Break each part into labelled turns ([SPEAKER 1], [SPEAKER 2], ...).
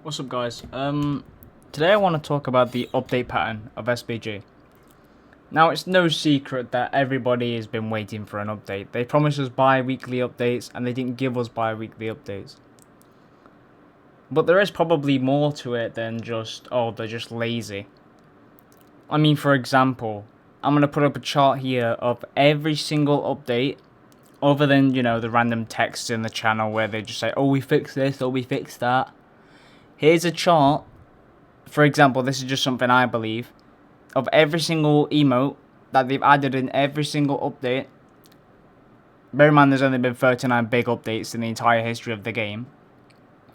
[SPEAKER 1] What's up, guys? Today I want to talk about the update pattern of SBG. Now, it's no secret that everybody has been waiting for an update. They promised us bi-weekly updates, and they didn't give us bi-weekly updates. But there is probably more to it than just, oh, they're just lazy. I mean, for example, I'm going to put up a chart here of every single update, other than, the random texts in the channel where they just say, oh, we fixed this, or we fixed that. Here's a chart. For example, this is just something I believe, of every single emote that they've added in every single update. Bear in mind there's only been 39 big updates in the entire history of the game.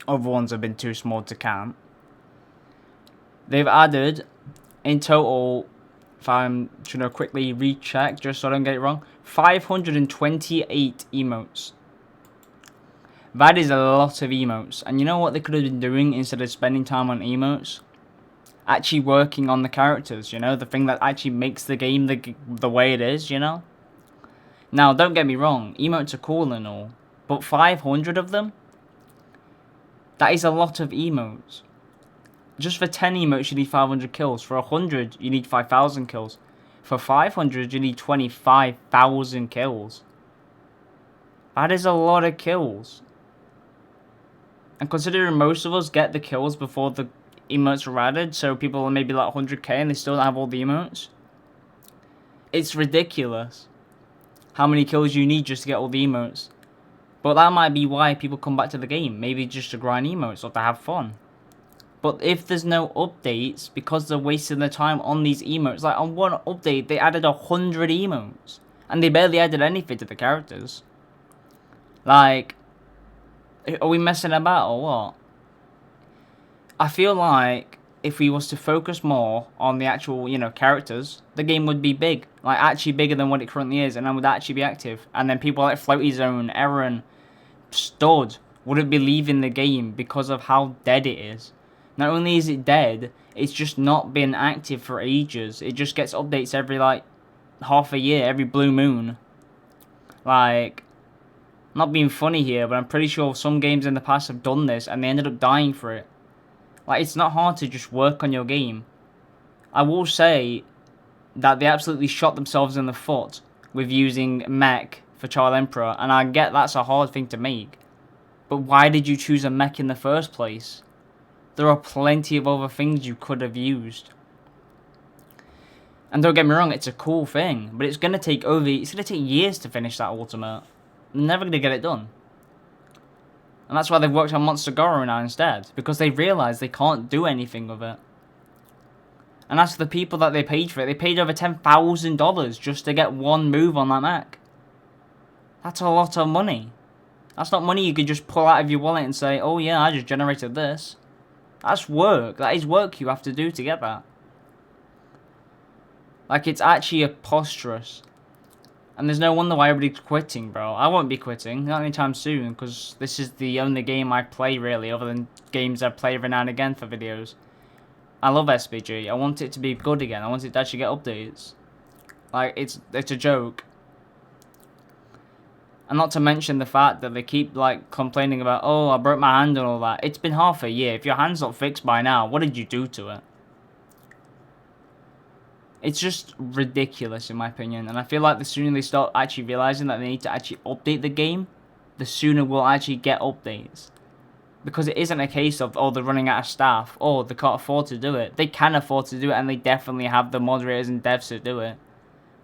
[SPEAKER 1] Other ones have been too small to count. They've added, in total, if I'm trying to quickly recheck just so I don't get it wrong, 528 emotes. That is a lot of emotes. And you know what they could have been doing instead of spending time on emotes? Actually working on the characters, the thing that actually makes the game the way it is, Now, don't get me wrong, emotes are cool and all, but 500 of them? That is a lot of emotes. Just for 10 emotes you need 500 kills, for 100 you need 5,000 kills, for 500 you need 25,000 kills. That is a lot of kills. And considering most of us get the kills before the emotes are added, so people are maybe like 100k and they still don't have all the emotes. It's ridiculous how many kills you need just to get all the emotes. But that might be why people come back to the game, maybe just to grind emotes or to have fun. But if there's no updates, because they're wasting their time on these emotes, like on one update they added 100 emotes, and they barely added anything to the characters. Like, are we messing about or what? I feel like if we was to focus more on the actual, characters, the game would be big. Like, actually bigger than what it currently is, and then would actually be active. And then people like Floaty Zone, Aaron, Stud wouldn't be leaving the game because of how dead it is. Not only is it dead, it's just not been active for ages. It just gets updates every, half a year, every blue moon. Like, not being funny here, but I'm pretty sure some games in the past have done this, and they ended up dying for it. Like, it's not hard to just work on your game. I will say that they absolutely shot themselves in the foot with using mech for Child Emperor, and I get that's a hard thing to make. But why did you choose a mech in the first place? There are plenty of other things you could have used. And don't get me wrong, it's a cool thing, but it's gonna take years to finish that ultimate. They're never gonna get it done. And that's why they've worked on Monster Goro now instead, because they realise they can't do anything with it. And as for the people that they paid for it, they paid over $10,000 just to get one move on that mech. That's a lot of money. That's not money you could just pull out of your wallet and say, oh yeah, I just generated this. That's work. That is work you have to do to get that. Like, it's actually preposterous. And there's no wonder why everybody's quitting, bro. I won't be quitting, not anytime soon, because this is the only game I play, really, other than games I play every now and again for videos. I love SBG. I want it to be good again. I want it to actually get updates. Like, it's a joke. And not to mention the fact that they keep, complaining about, oh, I broke my hand and all that. It's been half a year. If your hand's not fixed by now, what did you do to it? It's just ridiculous, in my opinion. And I feel like the sooner they start actually realizing that they need to actually update the game, the sooner we'll actually get updates. Because it isn't a case of, oh, they're running out of staff, or they can't afford to do it. They can afford to do it, and they definitely have the moderators and devs to do it.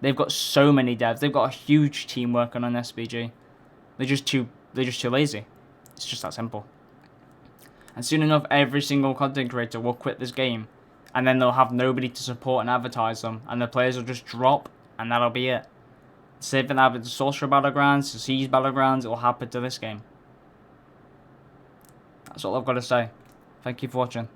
[SPEAKER 1] They've got so many devs. They've got a huge team working on SBG. They're just too lazy. It's just that simple. And soon enough, every single content creator will quit this game. And then they'll have nobody to support and advertise them. And the players will just drop, and that'll be it. Same thing happened to Sorcerer Battlegrounds, to Siege Battlegrounds, it will happen to this game. That's all I've got to say. Thank you for watching.